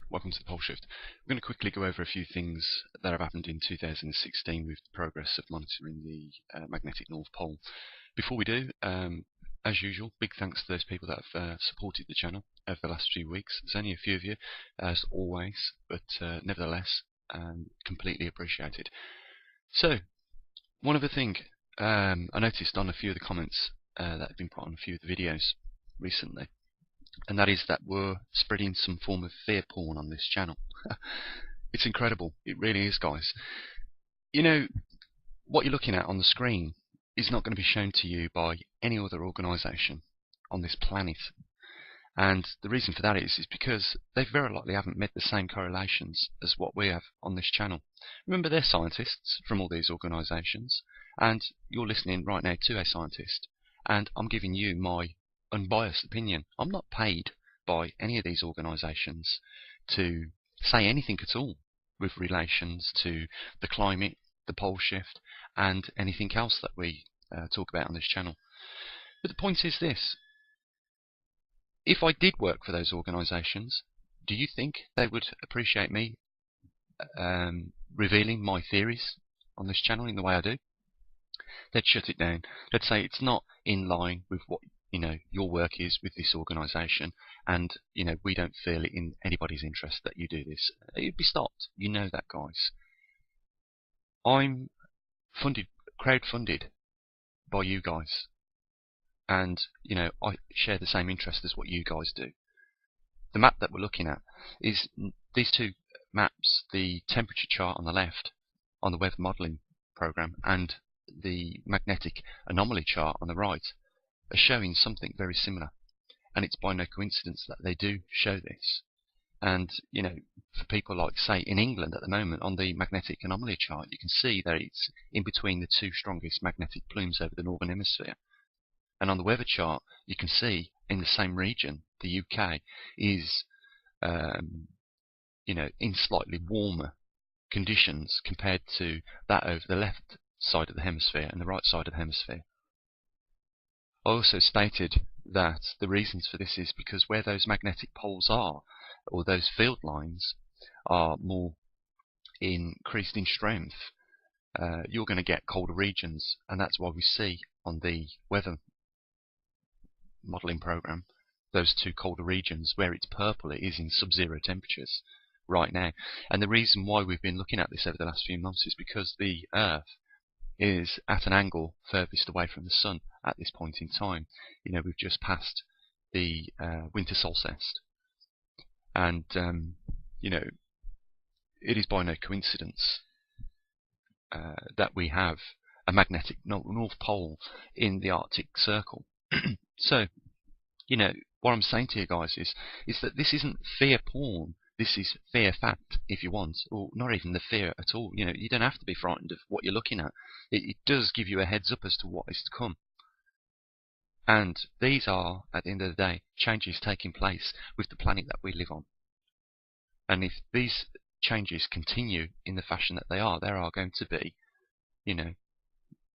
Welcome to the Pole Shift. I'm going to quickly go over a few things that have happened in 2016 with the progress of monitoring the magnetic North Pole. Before we do, as usual, big thanks to those people that have supported the channel over the last few weeks. There's only a few of you, as always, but nevertheless, completely appreciated. So, one other thing I noticed on a few of the comments that have been put on a few of the videos recently, and that is that we're spreading some form of fear porn on this channel. It's incredible. It really is, guys. You know, what you're looking at on the screen is not going to be shown to you by any other organisation on this planet. And the reason for that is because they very likely haven't made the same correlations as what we have on this channel. Remember, they're scientists from all these organisations, and you're listening right now to a scientist, and I'm giving you my unbiased opinion. I'm not paid by any of these organisations to say anything at all with relations to the climate, the pole shift, and anything else that we talk about on this channel. But the point is this: if I did work for those organisations, do you think they would appreciate me revealing my theories on this channel in the way I do? They'd shut it down. They'd say it's not in line with what your work is with this organisation, and we don't feel it in anybody's interest that you do this. It'd be stopped. You know that, guys. I'm crowdfunded by you guys, and I share the same interest as what you guys do. The map that we're looking at is these two maps: the temperature chart on the left on the weather modelling program, and the magnetic anomaly chart on the right, are showing something very similar. And it's by no coincidence that they do show this. And for people like, say, in England at the moment, on the magnetic anomaly chart, you can see that it's in between the two strongest magnetic plumes over the northern hemisphere. And on the weather chart, you can see in the same region, the UK is in slightly warmer conditions compared to that over the left side of the hemisphere and the right side of the hemisphere. I also stated that the reasons for this is because where those magnetic poles are, or those field lines, are more increased in strength, you're going to get colder regions, and that's why we see on the weather modelling program those two colder regions. Where it's purple, it is in sub-zero temperatures right now. And the reason why we've been looking at this over the last few months is because the Earth is at an angle furthest away from the sun at this point in time. We've just passed the winter solstice, and it is by no coincidence that we have a magnetic North Pole in the Arctic Circle. So, what I'm saying to you guys is that this isn't fear porn. This is fear fact, if you want, or not even the fear at all. You don't have to be frightened of what you're looking at. It does give you a heads up as to what is to come. And these are, at the end of the day, changes taking place with the planet that we live on. And if these changes continue in the fashion that they are, there are going to be,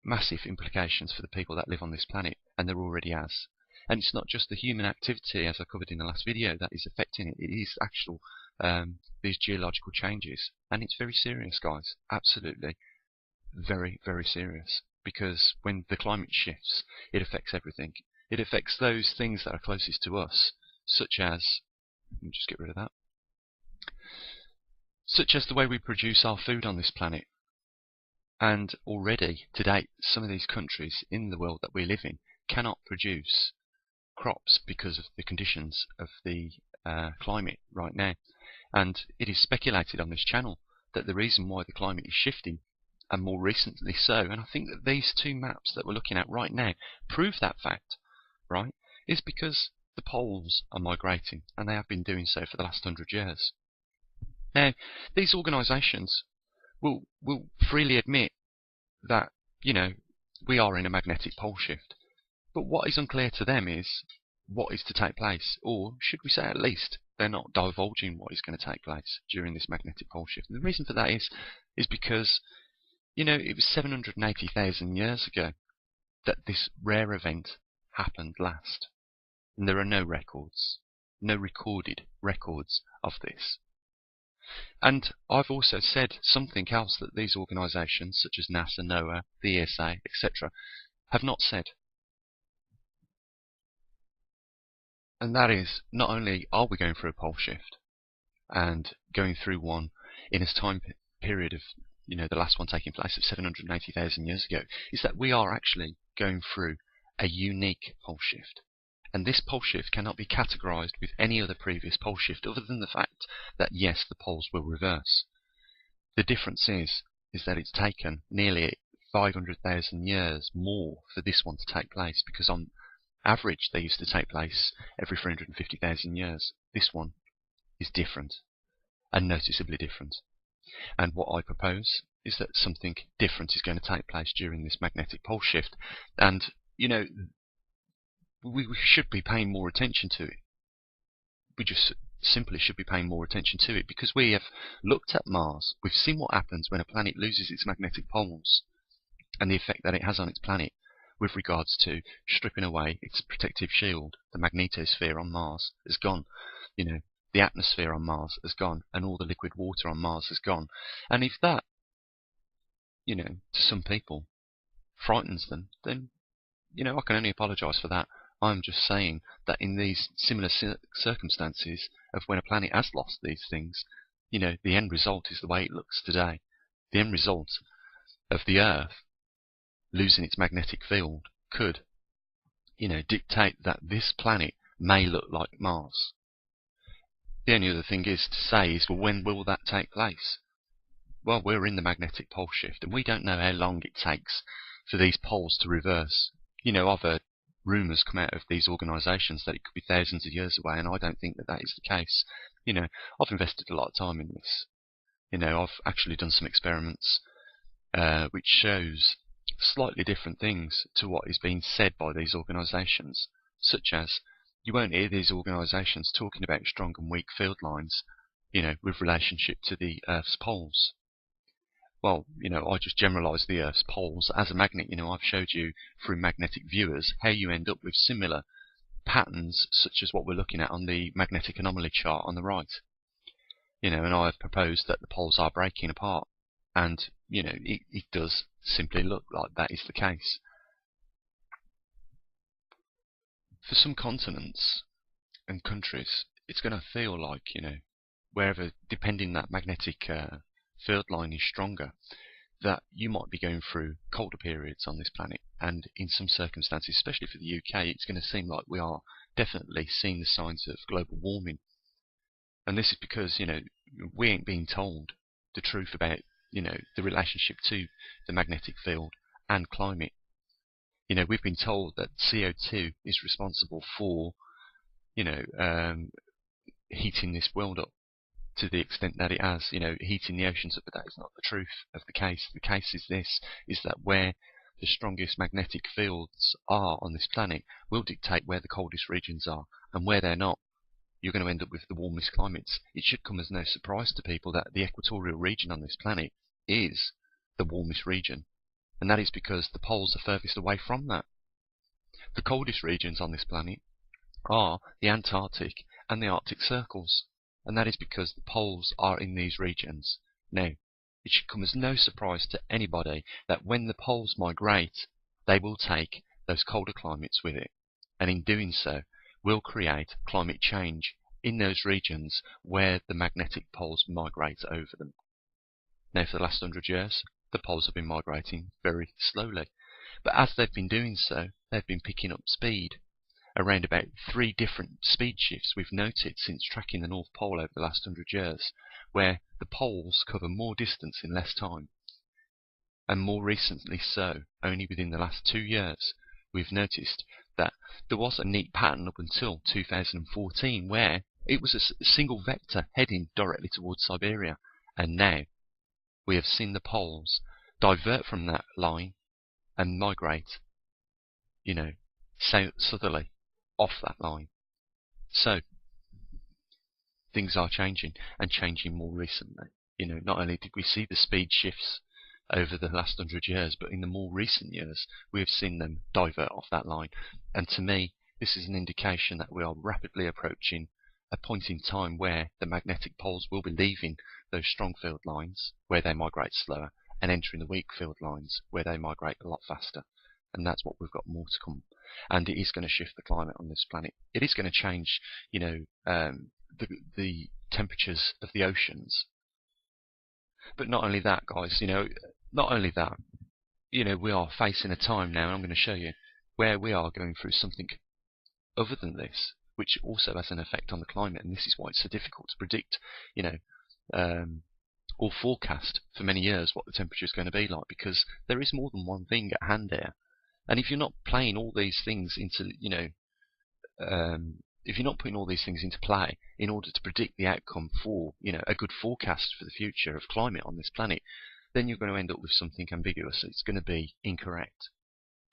massive implications for the people that live on this planet, and there already has. And it's not just the human activity, as I covered in the last video, that is affecting it. It is actual these geological changes, and it's very serious, guys. Absolutely, very, very serious. Because when the climate shifts, it affects everything. It affects those things that are closest to us, such as, let me just get rid of that, such as the way we produce our food on this planet. And already, to date, some of these countries in the world that we live in cannot produce crops because of the conditions of the climate right now. And it is speculated on this channel that the reason why the climate is shifting, and more recently so, and I think that these two maps that we're looking at right now prove that fact, right, is because the poles are migrating, and they have been doing so for the last 100 years. Now, these organisations will freely admit that, we are in a magnetic pole shift. But what is unclear to them is what is to take place, or should we say at least they're not divulging what is going to take place during this magnetic pole shift. And the reason for that is because it was 780,000 years ago that this rare event happened last. And there are no records, no recorded records of this. And I've also said something else that these organisations, such as NASA, NOAA, the ESA, etc., have not said. And that is, not only are we going through a pole shift, and going through one in a time period of, the last one taking place of 780,000 years ago, is that we are actually going through a unique pole shift. And this pole shift cannot be categorized with any other previous pole shift other than the fact that, yes, the poles will reverse. The difference is that it's taken nearly 500,000 years more for this one to take place, because on average they used to take place every 350,000 years. This one is different, and noticeably different. And what I propose is that something different is going to take place during this magnetic pole shift. And, we should be paying more attention to it. We just simply should be paying more attention to it, because we have looked at Mars. We've seen what happens when a planet loses its magnetic poles and the effect that it has on its planet with regards to stripping away its protective shield. The magnetosphere on Mars is gone. The atmosphere on Mars has gone, and all the liquid water on Mars has gone. And if that, to some people, frightens them, then, I can only apologise for that. I'm just saying that in these similar circumstances of when a planet has lost these things, the end result is the way it looks today. The end result of the Earth losing its magnetic field could, dictate that this planet may look like Mars. The only other thing is to say is, well, when will that take place? Well, we're in the magnetic pole shift, and we don't know how long it takes for these poles to reverse. I've heard rumours come out of these organisations that it could be thousands of years away, and I don't think that that is the case. I've invested a lot of time in this. I've actually done some experiments which shows slightly different things to what is being said by these organisations, such as, you won't hear these organisations talking about strong and weak field lines, with relationship to the Earth's poles. Well, I just generalise the Earth's poles as a magnet. I've showed you through magnetic viewers how you end up with similar patterns, such as what we're looking at on the magnetic anomaly chart on the right. And I've proposed that the poles are breaking apart, and it does simply look like that is the case. For some continents and countries, it's going to feel like, wherever, depending that magnetic field line is stronger, that you might be going through colder periods on this planet. And in some circumstances, especially for the UK, it's going to seem like we are definitely seeing the signs of global warming. And this is because, we ain't being told the truth about, the relationship to the magnetic field and climate. We've been told that CO2 is responsible for, heating this world up to the extent that it has, heating the oceans up, but that is not the truth of the case. The case is this, is that where the strongest magnetic fields are on this planet will dictate where the coldest regions are, and where they're not, you're going to end up with the warmest climates. It should come as no surprise to people that the equatorial region on this planet is the warmest region, and that is because the poles are furthest away from that. The coldest regions on this planet are the Antarctic and the Arctic circles, and that is because the poles are in these regions. Now, it should come as no surprise to anybody that when the poles migrate, they will take those colder climates with it, and in doing so, will create climate change in those regions where the magnetic poles migrate over them. Now, for the last 100 years, the poles have been migrating very slowly, but as they've been doing so, they've been picking up speed. Around about 3 different speed shifts we've noted since tracking the North Pole over the last 100 years, where the poles cover more distance in less time. And more recently so, only within the last 2 years, we've noticed that there was a neat pattern up until 2014 where it was a single vector heading directly towards Siberia, and now we have seen the poles divert from that line and migrate, southerly off that line. So things are changing, and changing more recently. Not only did we see the speed shifts over the last 100 years, but in the more recent years we have seen them divert off that line. And to me, this is an indication that we are rapidly approaching a point in time where the magnetic poles will be leaving those strong field lines where they migrate slower and entering the weak field lines where they migrate a lot faster. And that's what we've got more to come. And it is going to shift the climate on this planet. It is going to change, the temperatures of the oceans. But not only that, guys, not only that, we are facing a time now, and I'm going to show you, where we are going through something other than this, which also has an effect on the climate. And this is why it's so difficult to predict, or forecast for many years what the temperature is going to be like, because there is more than one thing at hand there. And if you're not playing all these things into, if you're not putting all these things into play in order to predict the outcome for, a good forecast for the future of climate on this planet, then you're going to end up with something ambiguous. It's going to be incorrect.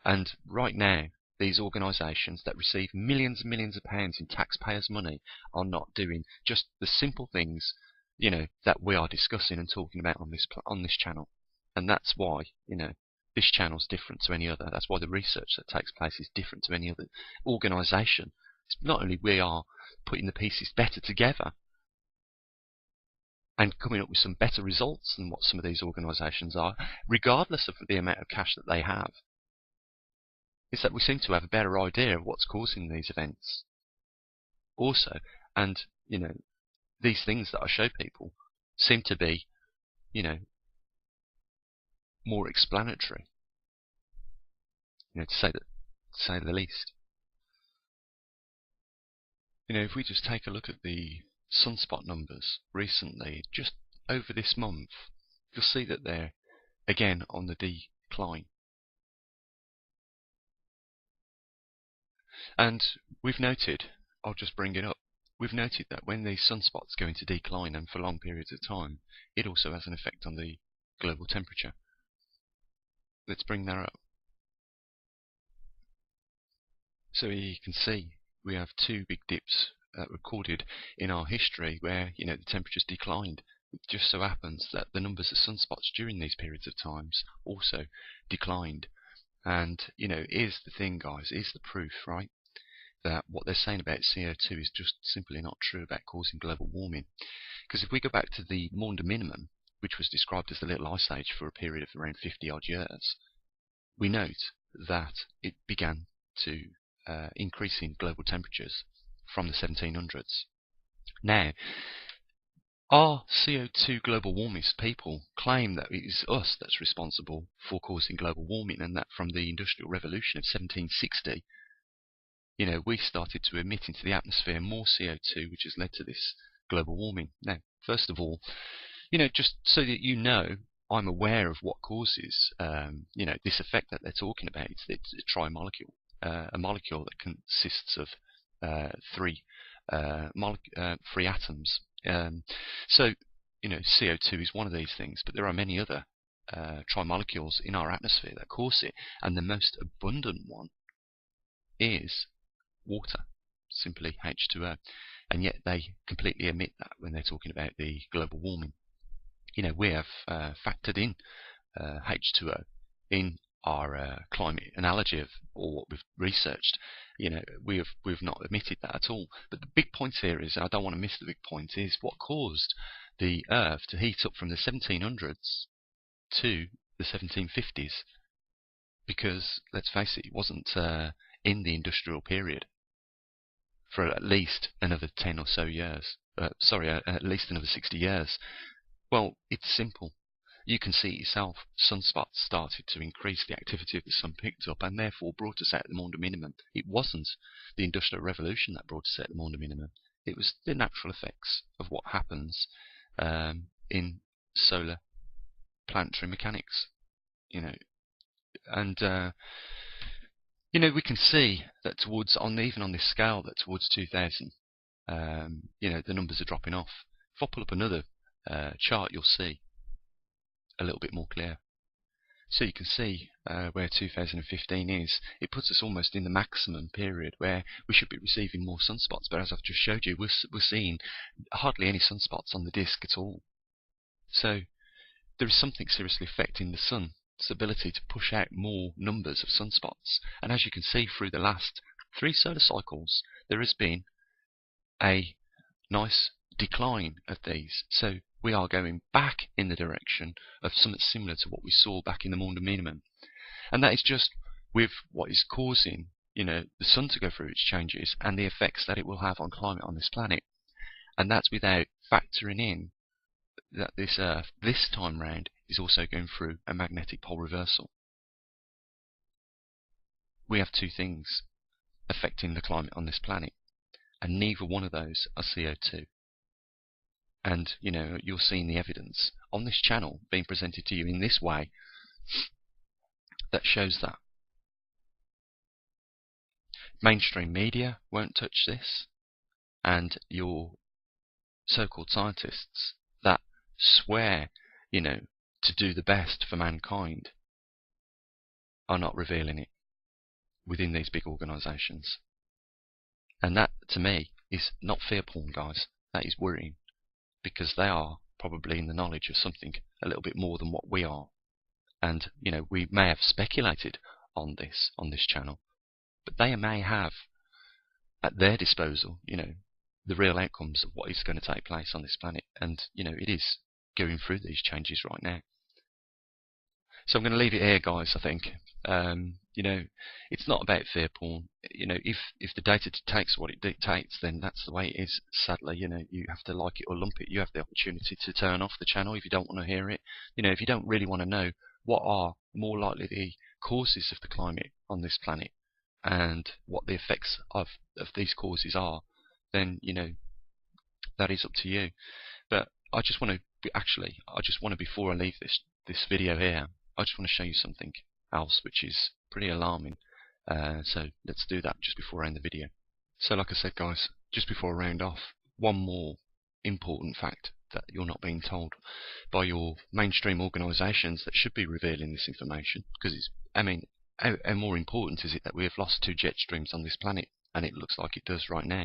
And right now, these organisations that receive millions and millions of pounds in taxpayers' money are not doing just the simple things, that we are discussing and talking about on this channel. And that's why, this channel's different to any other. That's why the research that takes place is different to any other organisation. It's not only we are putting the pieces better together and coming up with some better results than what some of these organisations are, regardless of the amount of cash that they have, is that we seem to have a better idea of what's causing these events also. And, these things that I show people seem to be, more explanatory, to say the least. If we just take a look at the sunspot numbers recently, just over this month, you'll see that they're again on the decline. And we've noted, I'll just bring it up, we've noted that when these sunspots go into decline and for long periods of time, it also has an effect on the global temperature. Let's bring that up. So you can see we have two big dips recorded in our history where, the temperature's declined. It just so happens that the numbers of sunspots during these periods of times also declined. And, here's the thing, guys, here's the proof, right? That what they're saying about CO2 is just simply not true about causing global warming. Because if we go back to the Maunder minimum, which was described as the Little Ice Age for a period of around 50 odd years, we note that it began to increase in global temperatures from the 1700s. Now, our CO2 global warmist people claim that it is us that's responsible for causing global warming, and that from the Industrial Revolution of 1760, we started to emit into the atmosphere more CO2, which has led to this global warming. Now, first of all, just so that I'm aware of what causes, this effect that they're talking about. It's a tri-molecule, a molecule that consists of three atoms. So, CO2 is one of these things, but there are many other tri-molecules in our atmosphere that cause it, and the most abundant one is water, simply H2O, and yet they completely omit that when they're talking about the global warming. We have factored in H2O in our climate analogy or what we've researched. We've not omitted that at all. But the big point here is, and I don't want to miss the big point, is what caused the Earth to heat up from the 1700s to the 1750s. Because, let's face it, it wasn't in the industrial period for at least another 10 or so years. At least another 60 years. Well, it's simple. You can see it yourself. Sunspots started to increase, the activity of the sun picked up, and therefore brought us out the Maunder minimum. It wasn't the Industrial Revolution that brought us out the Maunder minimum. It was the natural effects of what happens in solar planetary mechanics. And we can see that even on this scale, that towards 2000, the numbers are dropping off. If I pull up another chart, you'll see a little bit more clear. So you can see where 2015 is. It puts us almost in the maximum period where we should be receiving more sunspots. But as I've just showed you, we're seeing hardly any sunspots on the disk at all. So there is something seriously affecting the sun's ability to push out more numbers of sunspots. And as you can see through the last 3 solar cycles, there has been a nice decline of these. So we are going back in the direction of something similar to what we saw back in the Maunder minimum. And that is just with what is causing, the sun to go through its changes and the effects that it will have on climate on this planet. And that's without factoring in that this Earth, this time round, is also going through a magnetic pole reversal. We have two things affecting the climate on this planet, and neither one of those are CO2. And, you're seeing the evidence on this channel being presented to you in this way that shows that. Mainstream media won't touch this, and your so-called scientists that swear, to do the best for mankind are not revealing it within these big organisations. And that, to me, is not fear porn, guys. That is worrying, because they are probably in the knowledge of something a little bit more than what we are. And, we may have speculated on this channel, but they may have at their disposal, the real outcomes of what is going to take place on this planet. And, it is going through these changes right now. So I'm going to leave it here, guys, I think. It's not about fear porn. If the data dictates what it dictates, then that's the way it is. Sadly, you have to like it or lump it. You have the opportunity to turn off the channel if you don't want to hear it. If you don't really want to know what are more likely the causes of the climate on this planet and what the effects of these causes are, then, that is up to you. But I just want to, before I leave this video here, I just want to show you something else which is pretty alarming. So let's do that just before I end the video. So like I said, guys, just before I round off, one more important fact that you're not being told by your mainstream organisations that should be revealing this information, because how more important is it that we have lost 2 jet streams on this planet, and it looks like it does right now.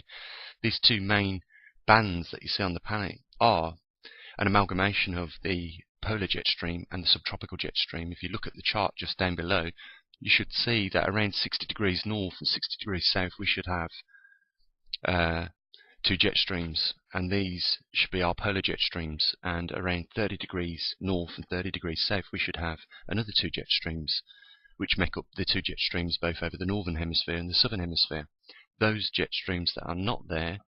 These 2 main bands that you see on the planet are an amalgamation of the polar jet stream and the subtropical jet stream. If you look at the chart just down below, you should see that around 60 degrees north and 60 degrees south we should have 2 jet streams, and these should be our polar jet streams, and around 30 degrees north and 30 degrees south we should have another 2 jet streams, which make up the 2 jet streams both over the northern hemisphere and the southern hemisphere. Those jet streams that are not there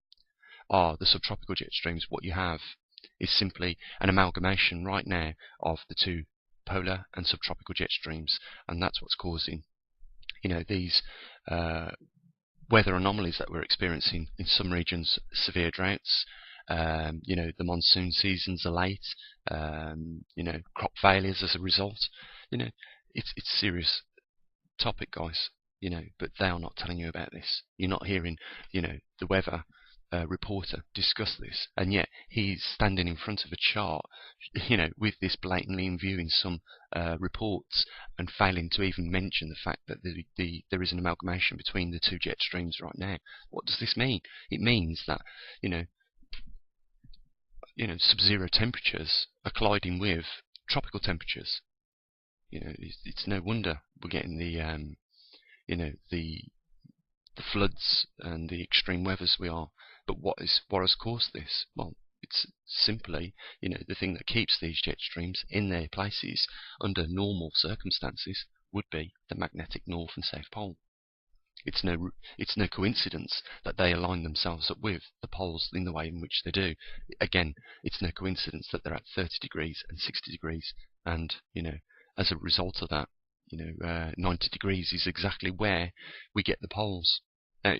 are the subtropical jet streams. What you have is simply an amalgamation right now of the 2 polar and subtropical jet streams, and that's what's causing these weather anomalies that we're experiencing in some regions, severe droughts. The monsoon seasons are late. Crop failures as a result. It's a serious topic, guys. But they are not telling you about this. You're not hearing, the weather reporter discuss this, and yet he's standing in front of a chart, with this blatantly in view in some reports, and failing to even mention the fact that there is an amalgamation between the 2 jet streams right now. What does this mean? It means that sub-zero temperatures are colliding with tropical temperatures. It's no wonder we're getting the floods and the extreme weathers we are. But what has caused this? Well, it's simply, the thing that keeps these jet streams in their places under normal circumstances would be the magnetic north and south pole. It's no coincidence that they align themselves up with the poles in the way in which they do. Again, it's no coincidence that they're at 30 degrees and 60 degrees, and as a result of that, 90 degrees is exactly where we get the poles. Now,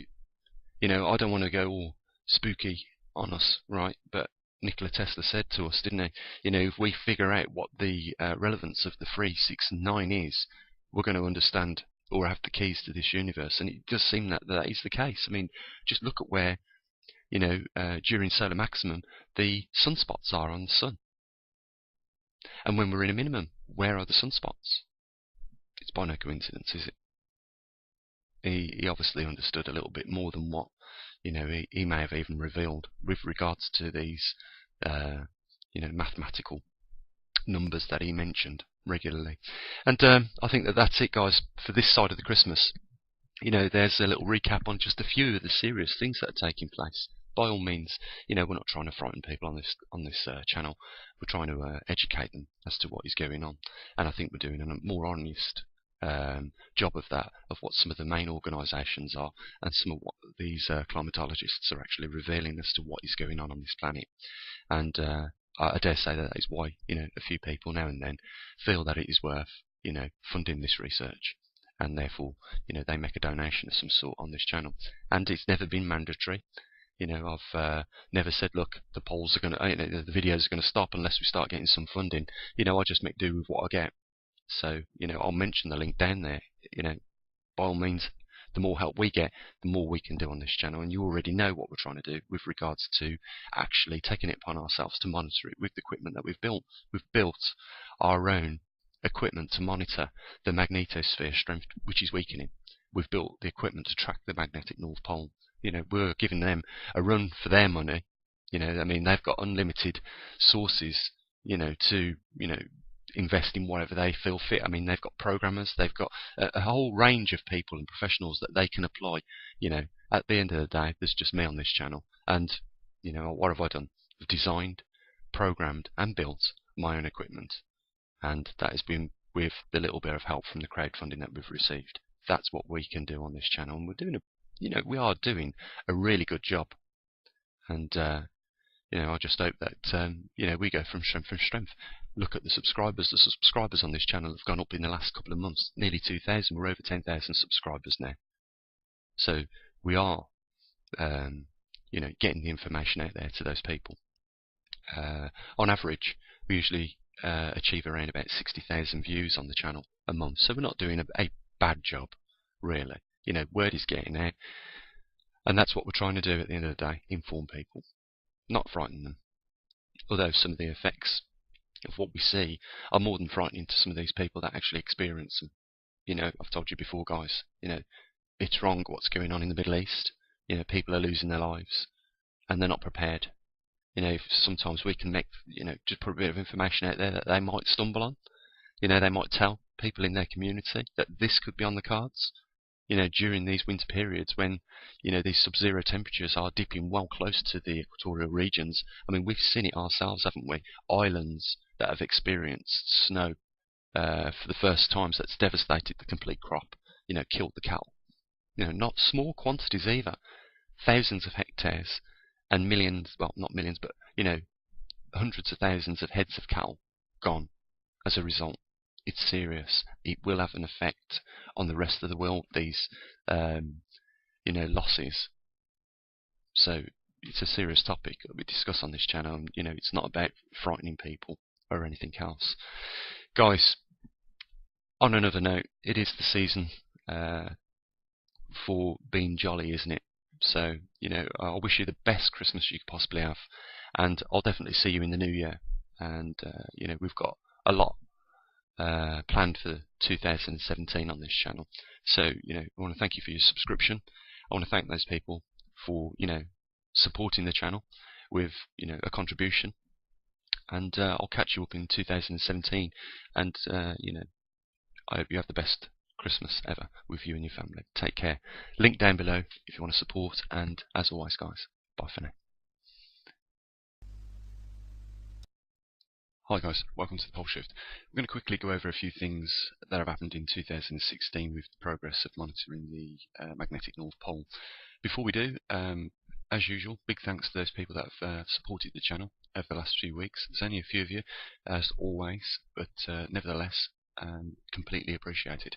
I don't want to go all spooky on us, right? But Nikola Tesla said to us, didn't he? If we figure out what the relevance of the 3, 6, and 9 is, we're going to understand or have the keys to this universe. And it does seem that is the case. Just look at where, during solar maximum, the sunspots are on the sun. And when we're in a minimum, where are the sunspots? It's by no coincidence, is it? He obviously understood a little bit more than what he may have even revealed with regards to these mathematical numbers that he mentioned regularly. And I think that's it, guys, for this side of the Christmas. There's a little recap on just a few of the serious things that are taking place by all means, we're not trying to frighten people on this channel. We're trying to educate them as to what is going on, and I think we're doing a more honest job of that, of what some of the main organisations are, and some of what these climatologists are actually revealing as to what is going on this planet. And I dare say that is why a few people now and then feel that it is worth funding this research, and therefore they make a donation of some sort on this channel. And it's never been mandatory. I've never said, look, the polls are going to, the videos are going to stop unless we start getting some funding. I just make do with what I get. So I'll mention the link down there. By all means, the more help we get, the more we can do on this channel. And you already know what we're trying to do with regards to actually taking it upon ourselves to monitor it with the equipment that we've built. We've built our own equipment to monitor the magnetosphere strength, which is weakening. We've built the equipment to track the magnetic North Pole. We're giving them a run for their money. I mean, they've got unlimited sources, to, invest in whatever they feel fit. I mean, they've got programmers, they've got a whole range of people and professionals that they can apply. At the end of the day, there's just me on this channel. And, what have I done? I've designed, programmed, and built my own equipment. And that has been with the little bit of help from the crowdfunding that we've received. That's what we can do on this channel. And we're doing we are doing a really good job. And, I just hope that, we go from strength to strength. Look at the subscribers. The subscribers on this channel have gone up in the last couple of months. Nearly 2,000. We're over 10,000 subscribers now. So we are, getting the information out there to those people. On average, we usually achieve around about 60,000 views on the channel a month. So we're not doing a bad job, really. Word is getting out. And that's what we're trying to do at the end of the day, inform people, not frighten them. Although some of the effects of what we see are more than frightening to some of these people that actually experience them. I've told you before, guys, it's wrong what's going on in the Middle East. People are losing their lives and they're not prepared. Sometimes we can make, just put a bit of information out there that they might stumble on. They might tell people in their community that this could be on the cards. During these winter periods when, these sub-zero temperatures are dipping well close to the equatorial regions. I mean, we've seen it ourselves, haven't we? Islands that have experienced snow for the first times that's devastated the complete crop, killed the cattle. Not small quantities either. Thousands of hectares and millions, well, not millions, but, hundreds of thousands of heads of cattle gone as a result. It's serious. It will have an effect on the rest of the world, these losses. So it's a serious topic that we discuss on this channel, and it's not about frightening people or anything else. Guys, on another note, it is the season for being jolly, isn't it? So, I wish you the best Christmas you could possibly have, and I'll definitely see you in the new year. And we've got a lot planned for 2017 on this channel. So, I want to thank you for your subscription. I want to thank those people for, supporting the channel with, a contribution. And I'll catch you up in 2017. And, I hope you have the best Christmas ever with you and your family. Take care. Link down below if you want to support. And as always, guys, bye for now. Hi guys, welcome to the Pole Shift. I'm going to quickly go over a few things that have happened in 2016 with the progress of monitoring the magnetic North Pole. Before we do, as usual, big thanks to those people that have supported the channel over the last few weeks. There's only a few of you, as always, but nevertheless, completely appreciated.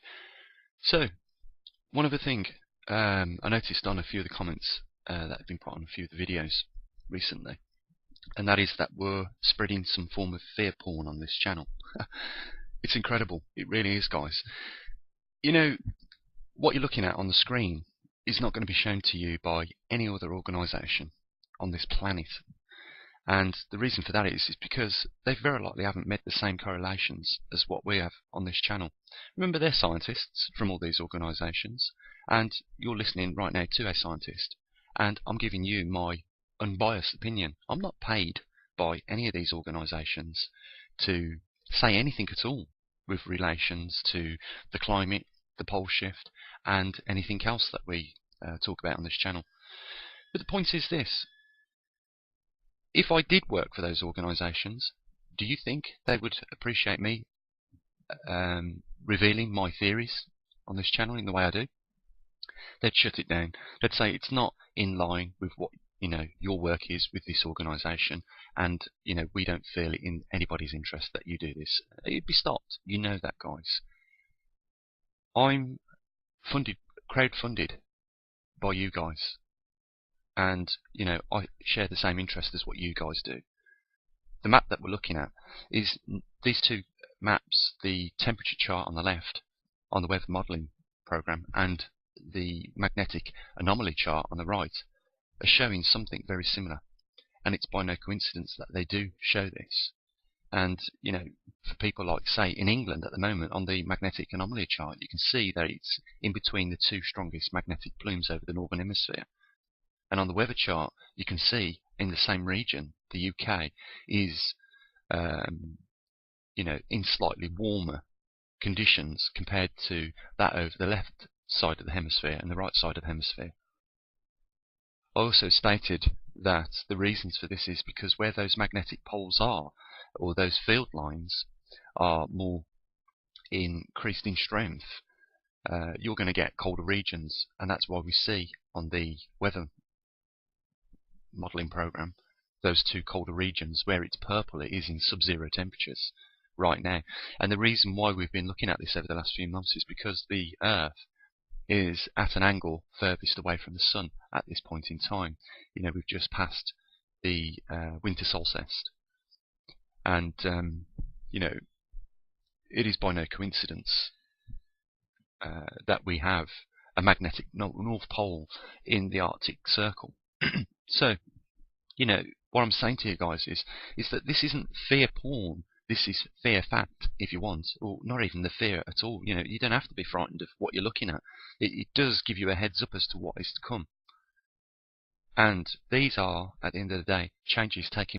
So, one other thing I noticed on a few of the comments that have been put on a few of the videos recently, and that is that we're spreading some form of fear porn on this channel. It's incredible. It really is, guys. What you're looking at on the screen is not going to be shown to you by any other organisation on this planet. And the reason for that is because they very likely haven't met the same correlations as what we have on this channel. Remember, they're scientists from all these organisations, and you're listening right now to a scientist, and I'm giving you my unbiased opinion. I'm not paid by any of these organisations to say anything at all with relations to the climate, the pole shift, and anything else that we talk about on this channel. But the point is this: if I did work for those organisations, do you think they would appreciate me revealing my theories on this channel in the way I do? They'd shut it down. They'd say it's not in line with what your work is with this organisation, and we don't feel it in anybody's interest that you do this. It'd be stopped. You know that, guys. I'm crowdfunded by you guys, and I share the same interest as what you guys do. The map that we're looking at is these two maps: the temperature chart on the left on the weather modelling program, and the magnetic anomaly chart on the right, are showing something very similar. And it's by no coincidence that they do show this. And for people like, say, in England at the moment, on the magnetic anomaly chart, you can see that it's in between the two strongest magnetic plumes over the northern hemisphere. And on the weather chart, you can see in the same region, the UK is in slightly warmer conditions compared to that over the left side of the hemisphere and the right side of the hemisphere. I also stated that the reasons for this is because where those magnetic poles are, or those field lines, are more increased in strength, you're going to get colder regions, and that's why we see on the weather modelling program those two colder regions. Where it's purple, it is in sub-zero temperatures right now. And the reason why we've been looking at this over the last few months is because the Earth is at an angle furthest away from the sun at this point in time. We've just passed the winter solstice, and it is by no coincidence that we have a magnetic North Pole in the Arctic Circle. So, what I'm saying to you guys is that this isn't fear porn. This is fear fact, if you want, or not even the fear at all. You don't have to be frightened of what you're looking at. It does give you a heads up as to what is to come. And these are, at the end of the day, changes taking